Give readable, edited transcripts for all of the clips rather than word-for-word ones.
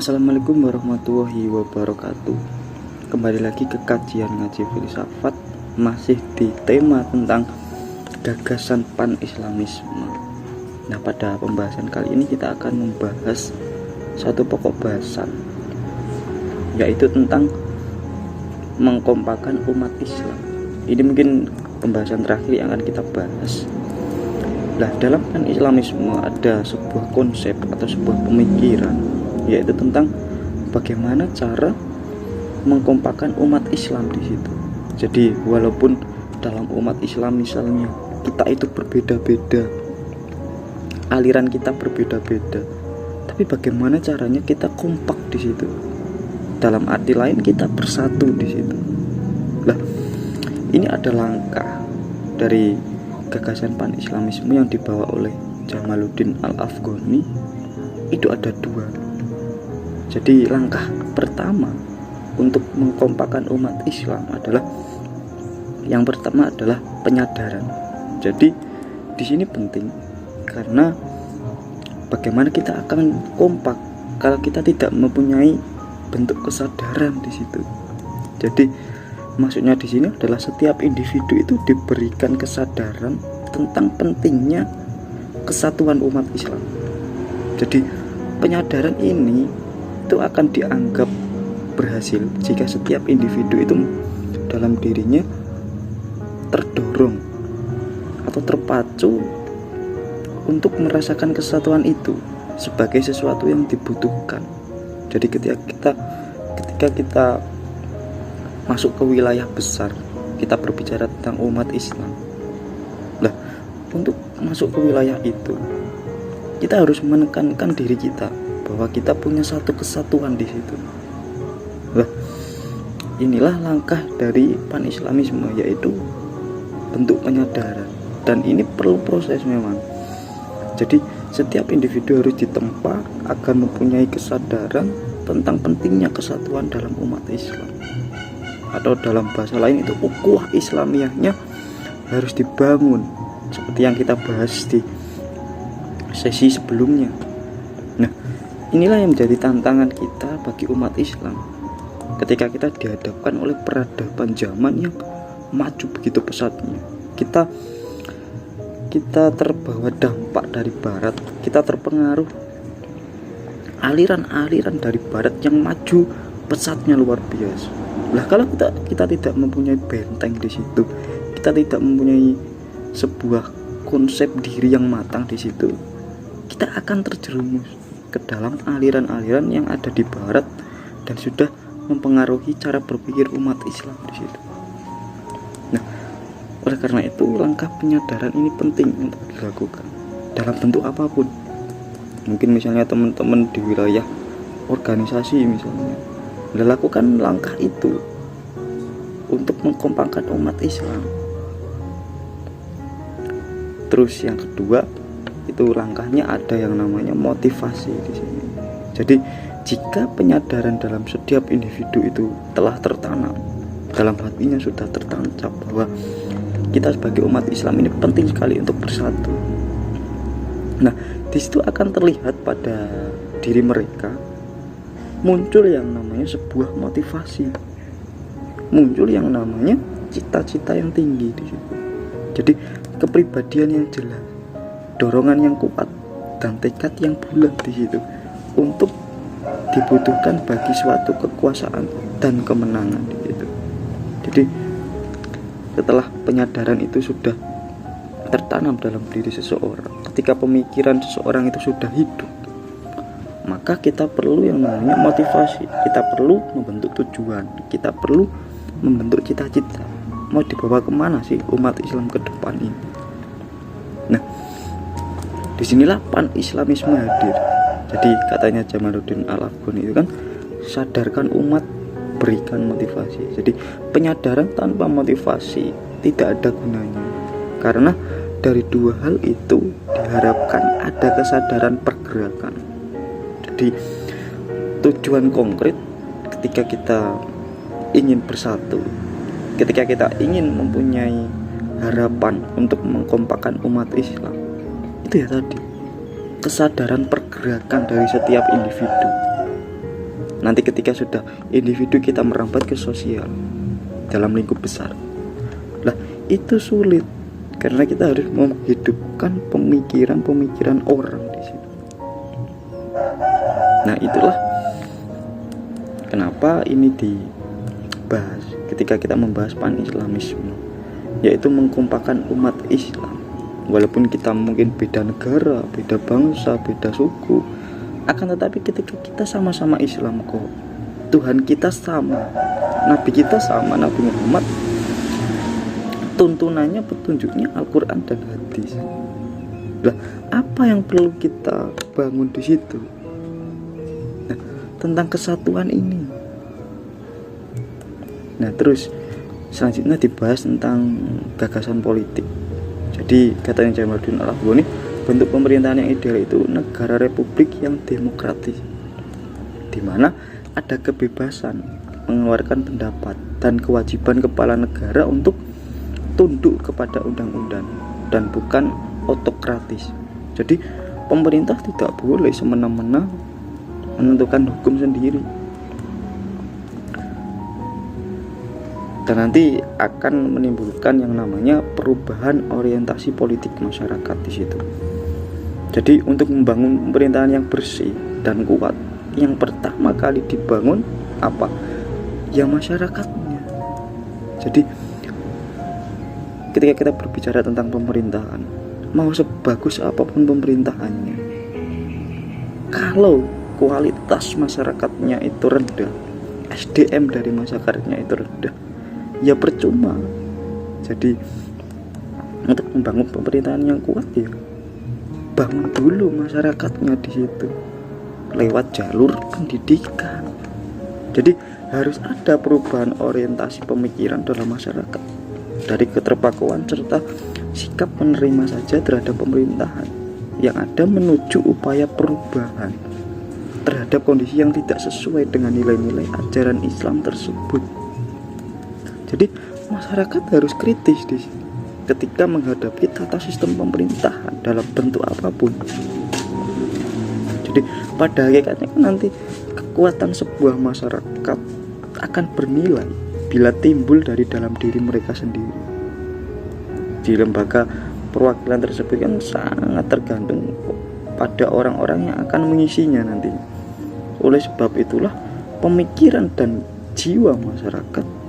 Assalamualaikum warahmatullahi wabarakatuh. Kembali lagi ke kajian ngaji filsafat, masih di tema tentang gagasan pan-islamisme. Nah, pada pembahasan kali ini kita akan membahas satu pokok bahasan, yaitu tentang mengkompakan umat Islam. Ini mungkin pembahasan terakhir yang akan kita bahas. Nah, dalam pan-islamisme ada sebuah konsep atau sebuah pemikiran, yaitu tentang bagaimana cara mengkompakan umat Islam di situ. Jadi walaupun dalam umat Islam misalnya kita itu berbeda-beda, aliran kita berbeda-beda, tapi bagaimana caranya kita kompak di situ. Dalam arti lain kita bersatu di situ. Lah, ini ada langkah dari gagasan pan-islamisme yang dibawa oleh Jamaluddin Al-Afghani. Itu ada dua. Jadi langkah pertama untuk mengkompakan umat Islam adalah, yang pertama adalah penyadaran. Jadi di sini penting karena bagaimana kita akan kompak kalau kita tidak mempunyai bentuk kesadaran di situ. Jadi maksudnya di sini adalah setiap individu itu diberikan kesadaran tentang pentingnya kesatuan umat Islam. Jadi penyadaran ini itu akan dianggap berhasil jika setiap individu itu dalam dirinya terdorong atau terpacu untuk merasakan kesatuan itu sebagai sesuatu yang dibutuhkan. Jadi ketika kita masuk ke wilayah besar, kita berbicara tentang umat Islam. Nah, untuk masuk ke wilayah itu kita harus menekankan diri kita bahwa kita punya satu kesatuan di situ. Nah, inilah langkah dari pan-islamisme, yaitu bentuk penyadaran, dan ini perlu proses memang. Jadi setiap individu harus ditempa agar mempunyai kesadaran tentang pentingnya kesatuan dalam umat Islam, atau dalam bahasa lain itu ukhuwah Islamiyahnya harus dibangun seperti yang kita bahas di sesi sebelumnya. Nah, inilah yang menjadi tantangan kita bagi umat Islam ketika kita dihadapkan oleh peradaban zaman yang maju begitu pesatnya. Kita terbawa dampak dari barat, kita terpengaruh aliran-aliran dari barat yang maju pesatnya luar biasa. Lah, kalau kita tidak mempunyai benteng di situ, kita tidak mempunyai sebuah konsep diri yang matang di situ, kita akan terjerumus ke dalam aliran-aliran yang ada di barat dan sudah mempengaruhi cara berpikir umat Islam di situ. Nah, oleh karena itu langkah penyadaran ini penting untuk dilakukan dalam bentuk apapun. Mungkin misalnya teman-teman di wilayah organisasi misalnya, lakukan langkah itu untuk mengkompakan umat Islam. Terus yang kedua, itu langkahnya ada yang namanya motivasi di sini. Jadi jika penyadaran dalam setiap individu itu telah tertanam, dalam hatinya sudah tertancap bahwa kita sebagai umat Islam ini penting sekali untuk bersatu. Nah, di situ akan terlihat pada diri mereka muncul yang namanya sebuah motivasi, muncul yang namanya cita-cita yang tinggi di situ. Jadi kepribadian yang jelas, dorongan yang kuat, dan tekad yang bulat di situ untuk dibutuhkan bagi suatu kekuasaan dan kemenangan di situ. Jadi setelah penyadaran itu sudah tertanam dalam diri seseorang, ketika pemikiran seseorang itu sudah hidup, maka kita perlu yang namanya motivasi. Kita perlu membentuk tujuan, kita perlu membentuk cita-cita. Mau dibawa kemana sih umat Islam ke depan ini? Nah, disinilah pan-islamisme hadir. Jadi katanya Jamaluddin Al-Afghani itu kan, sadarkan umat, berikan motivasi. Jadi penyadaran tanpa motivasi tidak ada gunanya, karena dari dua hal itu diharapkan ada kesadaran pergerakan. Jadi tujuan konkret ketika kita ingin bersatu, ketika kita ingin mempunyai harapan untuk mengkompakan umat Islam, itu ya tadi, kesadaran pergerakan dari setiap individu. Nanti ketika sudah individu kita merambat ke sosial dalam lingkup besar, lah itu sulit karena kita harus menghidupkan pemikiran orang di situ. Nah, itulah kenapa ini dibahas ketika kita membahas pan-islamisme, yaitu mengkompakan umat Islam. Walaupun kita mungkin beda negara, beda bangsa, beda suku, akan tetapi ketika kita sama-sama Islam kok, Tuhan kita sama, Nabi kita sama, Nabi Muhammad, tuntunannya, petunjuknya Al-Quran dan hadis. Lah, apa yang perlu kita bangun di situ? Nah, tentang kesatuan ini. Nah, terus selanjutnya dibahas tentang gagasan politik. Jadi katanya Jamaluddin Al-Afghani, bentuk pemerintahan yang ideal itu negara republik yang demokratis, di mana ada kebebasan mengeluarkan pendapat dan kewajiban kepala negara untuk tunduk kepada undang-undang dan bukan otokratis. Jadi pemerintah tidak boleh semena-mena menentukan hukum sendiri. Dan nanti akan menimbulkan yang namanya perubahan orientasi politik masyarakat di situ. Jadi untuk membangun pemerintahan yang bersih dan kuat, yang pertama kali dibangun apa? Ya masyarakatnya. Jadi ketika kita berbicara tentang pemerintahan, mau sebagus apapun pemerintahannya, kalau kualitas masyarakatnya itu rendah, SDM dari masyarakatnya itu rendah, ya percuma. Jadi untuk membangun pemerintahan yang kuat, ya bangun dulu masyarakatnya di situ lewat jalur pendidikan. Jadi harus ada perubahan orientasi pemikiran dalam masyarakat, dari keterpakuan serta sikap menerima saja terhadap pemerintahan yang ada menuju upaya perubahan terhadap kondisi yang tidak sesuai dengan nilai-nilai ajaran Islam tersebut. Jadi masyarakat harus kritis di sini ketika menghadapi tata sistem pemerintahan dalam bentuk apapun. Jadi pada hakikatnya nanti kekuatan sebuah masyarakat akan bernilai bila timbul dari dalam diri mereka sendiri. Di lembaga perwakilan tersebut kan sangat tergantung pada orang-orang yang akan mengisinya nanti. Oleh sebab itulah pemikiran dan jiwa masyarakat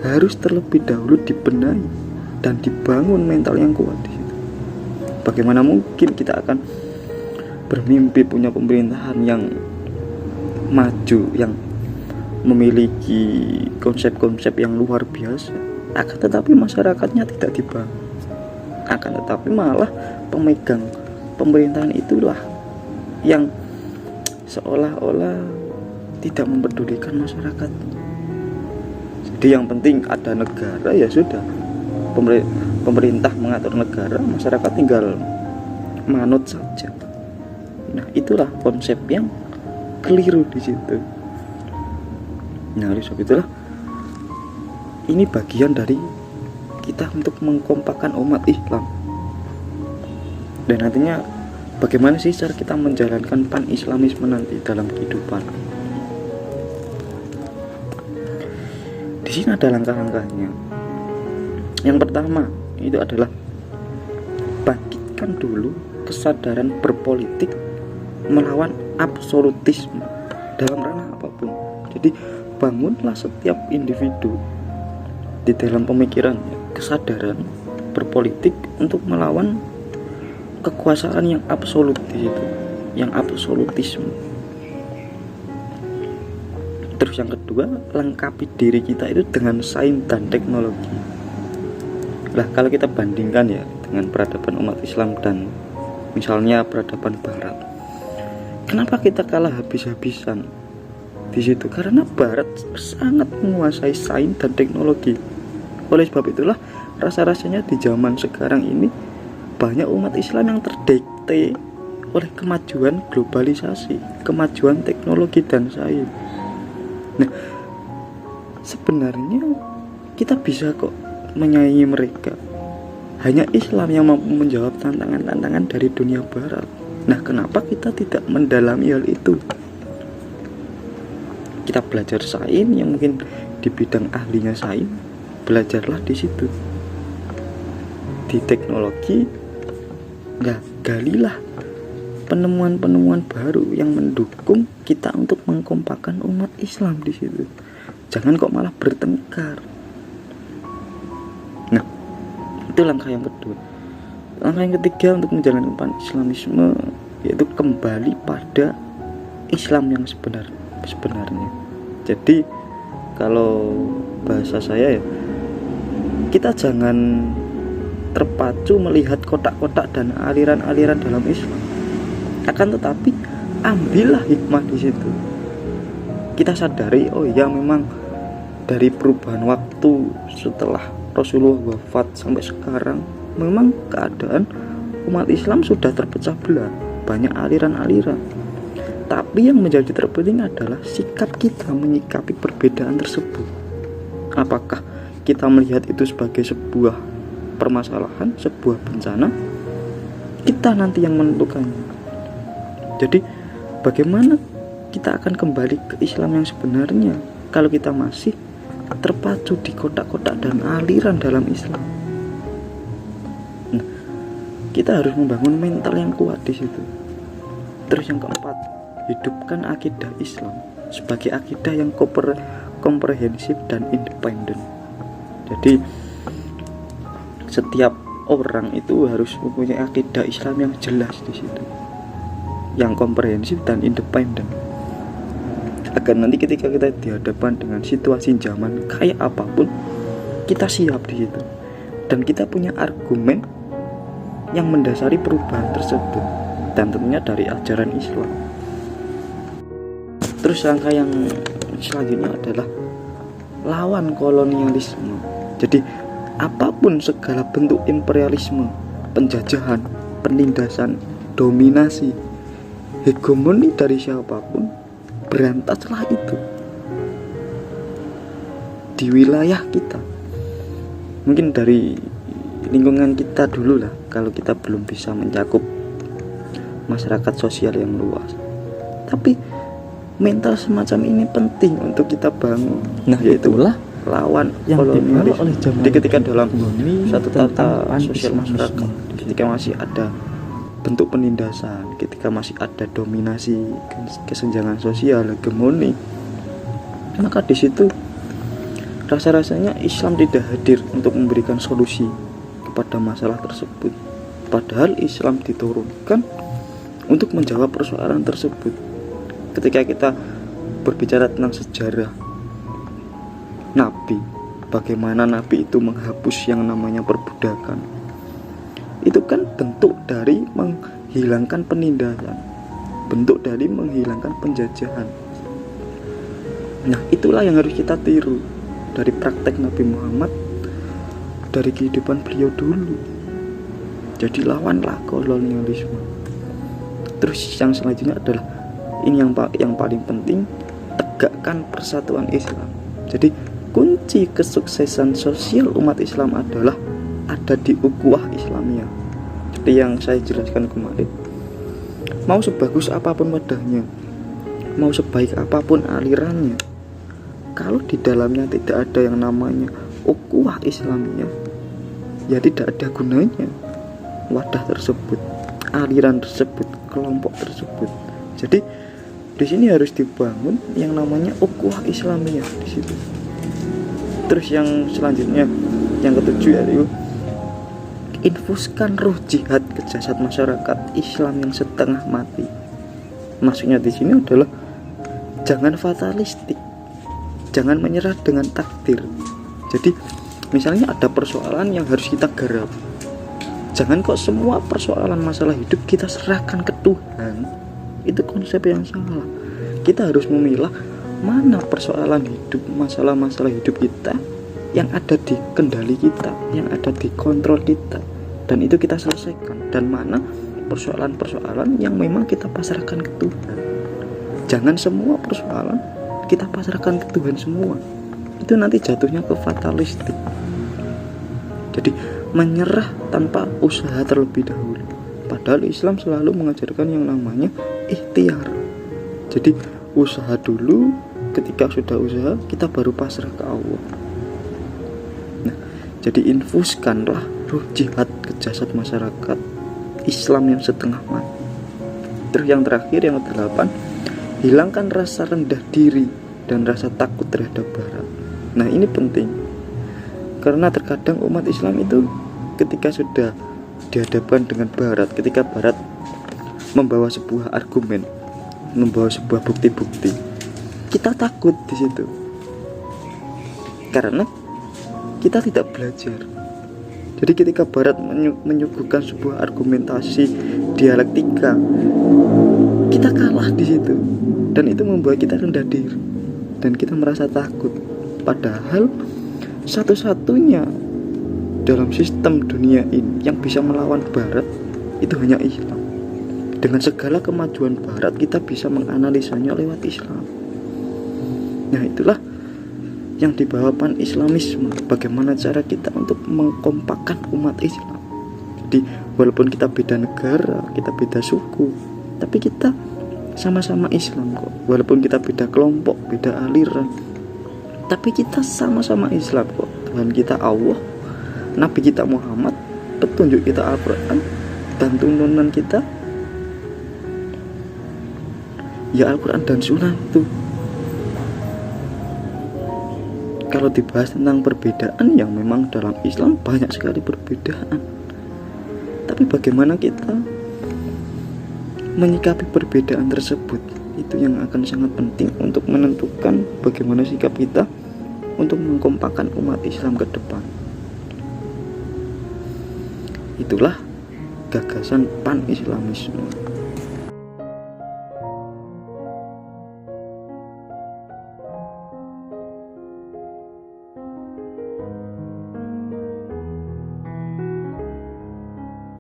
harus terlebih dahulu dibenahi dan dibangun mental yang kuat di situ. Bagaimana mungkin kita akan bermimpi punya pemerintahan yang maju, yang memiliki konsep-konsep yang luar biasa, akan tetapi masyarakatnya tidak dibangun, akan tetapi malah pemegang pemerintahan itulah yang seolah-olah tidak mempedulikan masyarakat. Jadi yang penting ada negara, ya sudah, pemerintah mengatur negara, masyarakat tinggal manut saja. Nah, itulah konsep yang keliru di situ. Nah, oleh sebab itulah ini bagian dari kita untuk mengkompakkan umat Islam. Dan nantinya bagaimana sih cara kita menjalankan pan-islamisme nanti dalam kehidupan? Di sini ada langkah-langkahnya. Yang pertama itu adalah bangkitkan dulu kesadaran berpolitik melawan absolutisme dalam ranah apapun. Jadi bangunlah setiap individu di dalam pemikirannya kesadaran berpolitik untuk melawan kekuasaan yang absolut di situ, yang absolutisme. Terus yang kedua, lengkapi diri kita itu dengan sains dan teknologi. Lah kalau kita bandingkan ya dengan peradaban umat Islam dan misalnya peradaban Barat, kenapa kita kalah habis-habisan di situ? Karena Barat sangat menguasai sains dan teknologi. Oleh sebab itulah rasa-rasanya di zaman sekarang ini banyak umat Islam yang terdikte oleh kemajuan globalisasi, kemajuan teknologi dan sains. Nah, sebenarnya kita bisa kok menyaingi mereka. Hanya Islam yang mampu menjawab tantangan-tantangan dari dunia Barat. Nah, kenapa kita tidak mendalami hal itu? Kita belajar sains yang mungkin di bidang ahlinya sains, belajarlah di situ. Di teknologi, galilah penemuan-penemuan baru yang mendukung kita untuk mengkompakan umat Islam di situ. Jangan kok malah bertengkar. Nah, itu langkah yang kedua. Langkah yang ketiga untuk menjalankan pan-Islamisme yaitu kembali pada Islam yang sebenarnya. Jadi kalau bahasa saya ya, kita jangan terpacu melihat kotak-kotak dan aliran-aliran dalam Islam. Akan tetapi ambillah hikmah di situ. Kita sadari, oh ya memang dari perubahan waktu setelah Rasulullah wafat sampai sekarang, memang keadaan umat Islam sudah terpecah belah, banyak aliran-aliran. Tapi yang menjadi terpenting adalah sikap kita menyikapi perbedaan tersebut. Apakah kita melihat itu sebagai sebuah permasalahan, sebuah bencana? Kita nanti yang menentukannya. Jadi bagaimana kita akan kembali ke Islam yang sebenarnya kalau kita masih terpacu di kotak-kotak dan aliran dalam Islam? Nah, kita harus membangun mental yang kuat di situ. Terus yang keempat, hidupkan akidah Islam sebagai akidah yang komprehensif dan independen. Jadi setiap orang itu harus mempunyai akidah Islam yang jelas di situ, yang komprehensif dan independen, agar nanti ketika kita dihadapkan dengan situasi zaman kayak apapun, kita siap di situ dan kita punya argumen yang mendasari perubahan tersebut, dan tentunya dari ajaran Islam. Terus langkah yang selanjutnya adalah lawan kolonialisme. Jadi apapun segala bentuk imperialisme, penjajahan, penindasan, dominasi, hegemoni dari siapapun, berantaslah itu di wilayah kita. Mungkin dari lingkungan kita dulu lah, kalau kita belum bisa mencakup masyarakat sosial yang luas. Tapi mental semacam ini penting untuk kita bangun. Nah, yaitulah lawan kolonialisme. Jadi ketika dalam satu tata sosial masyarakat, ketika masih ada bentuk penindasan, ketika masih ada dominasi, kesenjangan sosial, hegemoni, maka di situ rasa-rasanya Islam tidak hadir untuk memberikan solusi kepada masalah tersebut. Padahal Islam diturunkan untuk menjawab persoalan tersebut. Ketika kita berbicara tentang sejarah Nabi, bagaimana Nabi itu menghapus yang namanya perbudakan, itu kan bentuk dari menghilangkan penindasan, bentuk dari menghilangkan penjajahan. Nah, itulah yang harus kita tiru dari praktek Nabi Muhammad, dari kehidupan beliau dulu. Jadi lawanlah kolonialisme. Terus yang selanjutnya adalah ini yang paling penting, tegakkan persatuan Islam. Jadi kunci kesuksesan sosial umat Islam adalah ada di ukhuwah Islamiyah. Seperti yang saya jelaskan kemarin, mau sebagus apapun wadahnya, mau sebaik apapun alirannya, kalau di dalamnya tidak ada yang namanya ukhuwah Islamiyah, ya tidak ada gunanya wadah tersebut, aliran tersebut, kelompok tersebut. Jadi di sini harus dibangun yang namanya ukhuwah Islamiyah di situ. Terus yang selanjutnya, yang ketujuh, yaitu infuskan ruh jihad ke jasad masyarakat Islam yang setengah mati. Maksudnya di sini adalah jangan fatalistik, jangan menyerah dengan takdir. Jadi misalnya ada persoalan yang harus kita garap, jangan kok semua persoalan masalah hidup kita serahkan ke Tuhan. Itu konsep yang salah. Kita harus memilah mana persoalan hidup, masalah-masalah hidup kita yang ada di kendali kita, yang ada di kontrol kita, dan itu kita selesaikan, dan mana persoalan-persoalan yang memang kita pasrahkan ke Tuhan. Jangan semua persoalan kita pasrahkan ke Tuhan semua, itu nanti jatuhnya ke fatalistik. Jadi menyerah tanpa usaha terlebih dahulu. Padahal Islam selalu mengajarkan yang namanya ikhtiar. Jadi usaha dulu, ketika sudah usaha kita baru pasrah ke Allah. Nah, jadi infuskanlah ruh jihad ke jasad masyarakat Islam yang setengah mati. Terus yang terakhir, yang ke-8, hilangkan rasa rendah diri dan rasa takut terhadap Barat. Nah, ini penting, karena terkadang umat Islam itu ketika sudah dihadapkan dengan Barat, ketika Barat membawa sebuah argumen, membawa sebuah bukti-bukti, kita takut di situ karena kita tidak belajar. Jadi ketika Barat menyuguhkan sebuah argumentasi dialektika, kita kalah di situ, dan itu membuat kita rendah diri dan kita merasa takut. Padahal satu-satunya dalam sistem dunia ini yang bisa melawan Barat itu hanya Islam. Dengan segala kemajuan Barat, kita bisa menganalisanya lewat Islam. Nah, itulah yang dibawa pan-Islamisme. Bagaimana cara kita untuk mengkompakkan umat Islam. Jadi walaupun kita beda negara, kita beda suku, tapi kita sama-sama Islam kok. Walaupun kita beda kelompok, beda aliran, tapi kita sama-sama Islam kok. Tuhan kita Allah, Nabi kita Muhammad, petunjuk kita Al-Quran, dan turunan kita ya Al-Quran dan Sunnah itu. Kalau dibahas tentang perbedaan, yang memang dalam Islam banyak sekali perbedaan, tapi bagaimana kita menyikapi perbedaan tersebut, itu yang akan sangat penting untuk menentukan bagaimana sikap kita untuk mengkompakkan umat Islam ke depan. Itulah gagasan pan-Islamisme.